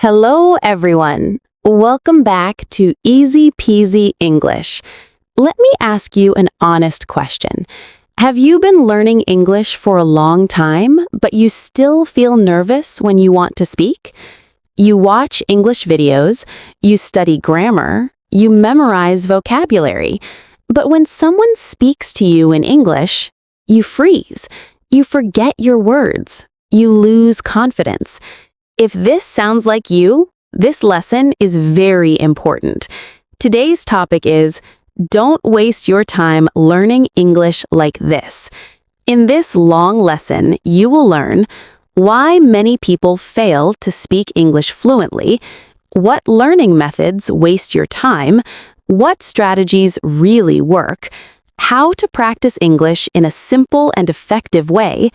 Hello, everyone. Welcome back to Easy Peasy English. Let me ask you an honest question. Have you been learning English for a long time, but you still feel nervous when you want to speak? You watch English videos, you study grammar, you memorize vocabulary, but when someone speaks to you in English, you freeze. You forget your words. You lose confidence. If this sounds like you, this lesson is very important. Today's topic is, don't waste your time learning English like this. In this long lesson, you will learn why many people fail to speak English fluently, what learning methods waste your time, what strategies really work, how to practice English in a simple and effective way,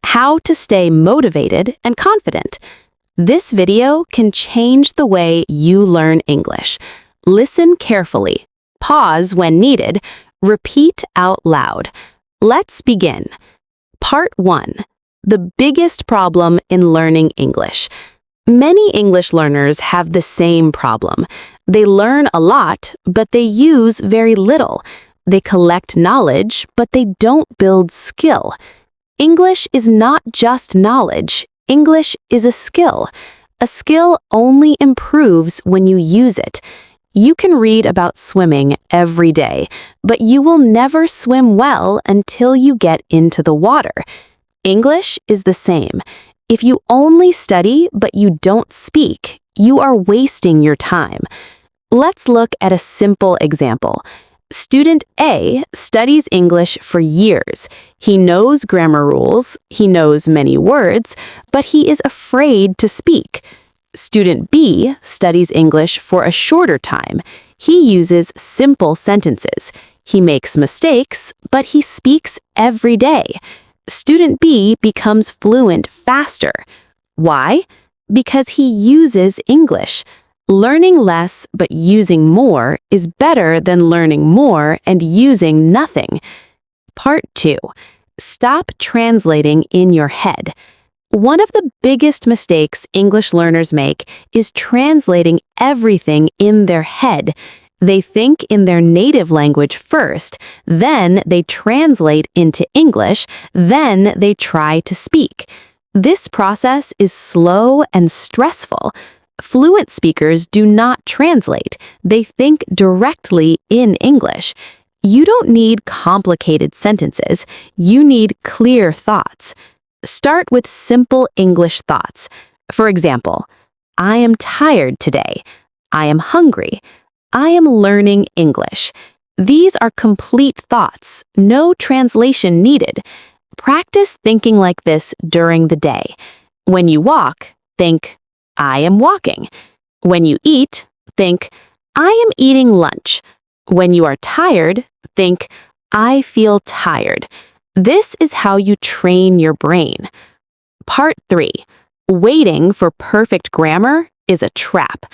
how to stay motivated and confident. This video can change the way you learn English. Listen carefully, pause when needed, repeat out loud. Let's begin. Part 1. The biggest problem in learning English. Many English learners have the same problem. They learn a lot, but they use very little. They collect knowledge, but they don't build skill. English is not just knowledge. English is a skill. A skill only improves when you use it. You can read about swimming every day, but you will never swim well until you get into the water. English is the same. If you only study but you don't speak, you are wasting your time. Let's look at a simple example. Student A studies English for years. He knows grammar rules, he knows many words, but he is afraid to speak. Student B studies English for a shorter time. He uses simple sentences. He makes mistakes, but he speaks every day. Student B becomes fluent faster. Why? Because he uses English. Learning less but using more is better than learning more and using nothing. Part 2. Stop translating in your head. One of the biggest mistakes English learners make is translating everything in their head. They think in their native language first, then they translate into English, then they try to speak. This process is slow and stressful. Fluent speakers do not translate. They think directly in English. You don't need complicated sentences. You need clear thoughts. Start with simple English thoughts. For example, I am tired today. I am hungry. I am learning English. These are complete thoughts, no translation needed. Practice thinking like this during the day. When you walk, think, I am walking. When you eat, think, I am eating lunch. When you are tired, think, I feel tired. This is how you train your brain. Part 3. Waiting for perfect grammar is a trap.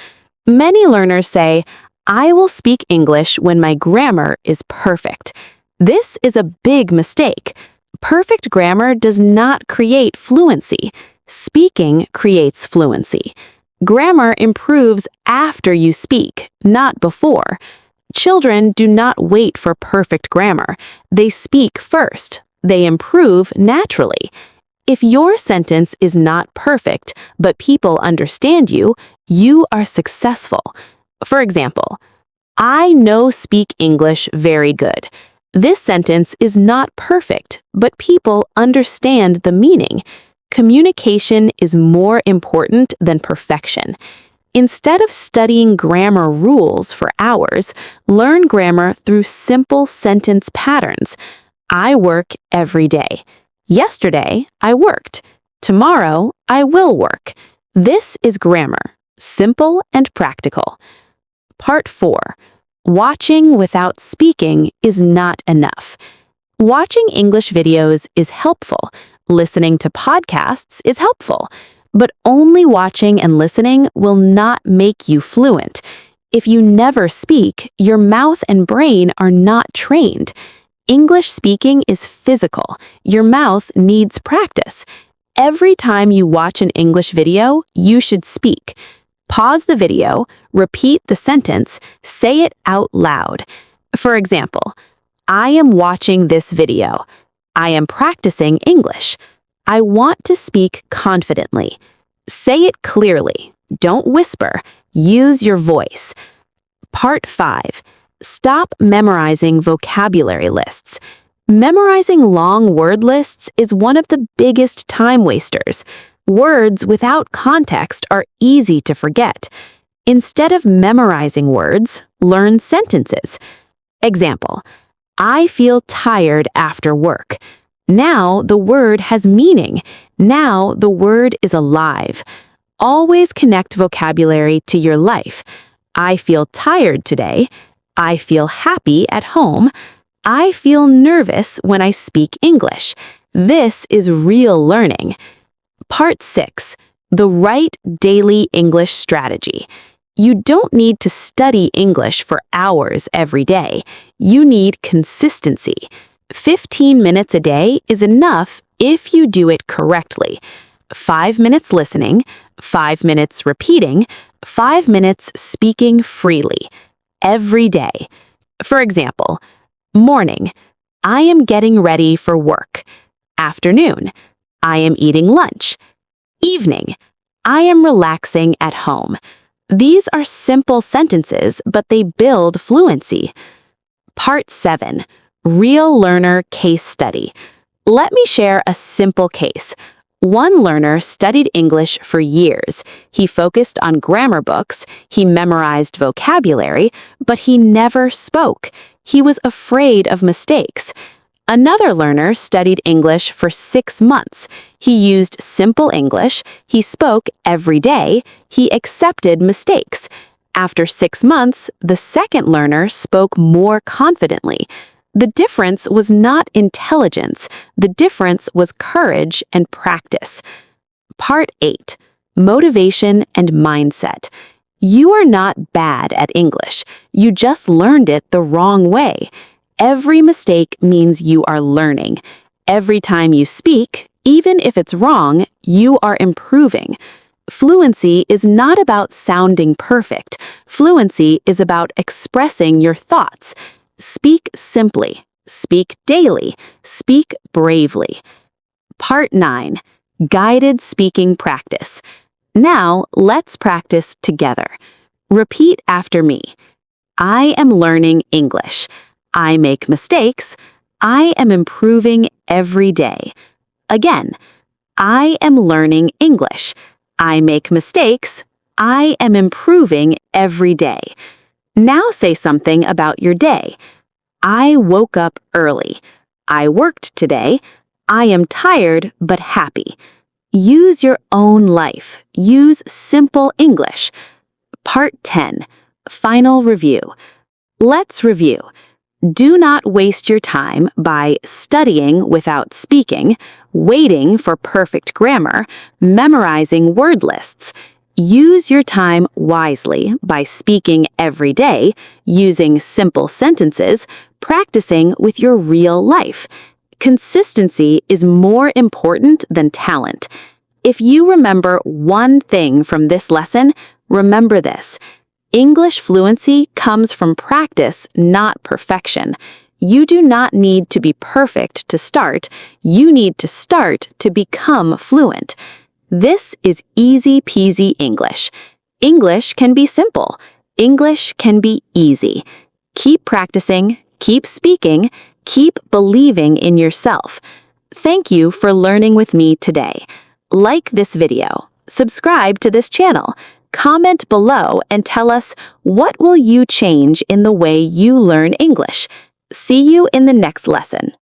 Many learners say, I will speak English when my grammar is perfect. This is a big mistake. Perfect grammar does not create fluency. Speaking creates fluency. Grammar improves after you speak, not before. Children do not wait for perfect grammar. They speak first. They improve naturally. If your sentence is not perfect, but people understand you, you are successful. For example, I know speak English very good. This sentence is not perfect, but people understand the meaning. Communication is more important than perfection. Instead of studying grammar rules for hours, learn grammar through simple sentence patterns. I work every day. Yesterday, I worked. Tomorrow, I will work. This is grammar, simple and practical. Part 4. Watching without speaking is not enough. Watching English videos is helpful. Listening to podcasts is helpful. But only watching and listening will not make you fluent. If you never speak, your mouth and brain are not trained. English speaking is physical. Your mouth needs practice. Every time you watch an English video, you should speak. Pause the video, repeat the sentence, say it out loud. For example, I am watching this video. I am practicing English. I want to speak confidently. Say it clearly. Don't whisper. Use your voice. Part 5. Stop memorizing vocabulary lists. Memorizing long word lists is one of the biggest time wasters. Words without context are easy to forget. Instead of memorizing words, learn sentences. Example, I feel tired after work. Now the word has meaning. Now the word is alive. Always connect vocabulary to your life. I feel tired today. I feel happy at home. I feel nervous when I speak English. This is real learning. Part 6. The right daily English strategy. You don't need to study English for hours every day. You need consistency. 15 minutes a day is enough if you do it correctly. 5 minutes listening, 5 minutes repeating, 5 minutes speaking freely. Every day. For example, morning, I am getting ready for work. Afternoon, I am eating lunch. Evening, I am relaxing at home. These are simple sentences, but they build fluency. Part 7. Real Learner Case Study. Let me share a simple case. One learner studied English for years. He focused on grammar books, he memorized vocabulary, but he never spoke. He was afraid of mistakes. Another learner studied English for 6 months. He used simple English, he spoke every day, he accepted mistakes. After 6 months, the second learner spoke more confidently. The difference was not intelligence. The difference was courage and practice. Part 8. Motivation and mindset. You are not bad at English. You just learned it the wrong way. Every mistake means you are learning. Every time you speak, even if it's wrong, you are improving. Fluency is not about sounding perfect. Fluency is about expressing your thoughts. Speak simply. Speak daily. Speak bravely. Part 9. Guided speaking practice. Now, let's practice together. Repeat after me. I am learning English. I make mistakes. I am improving every day. Again, I am learning English. I make mistakes. I am improving every day. Now say something about your day. I woke up early. I worked today. I am tired but happy. Use your own life. Use simple English. Part 10. Final review. Let's review. Do not waste your time by studying without speaking, waiting for perfect grammar, memorizing word lists. Use your time wisely by speaking every day, using simple sentences, practicing with your real life. Consistency is more important than talent. If you remember one thing from this lesson, remember this. English fluency comes from practice, not perfection. You do not need to be perfect to start. You need to start to become fluent. This is Easy Peasy English. English can be simple. English can be easy. Keep practicing, keep speaking, keep believing in yourself. Thank you for learning with me today. Like this video, subscribe to this channel, comment below and tell us what will you change in the way you learn English. See you in the next lesson.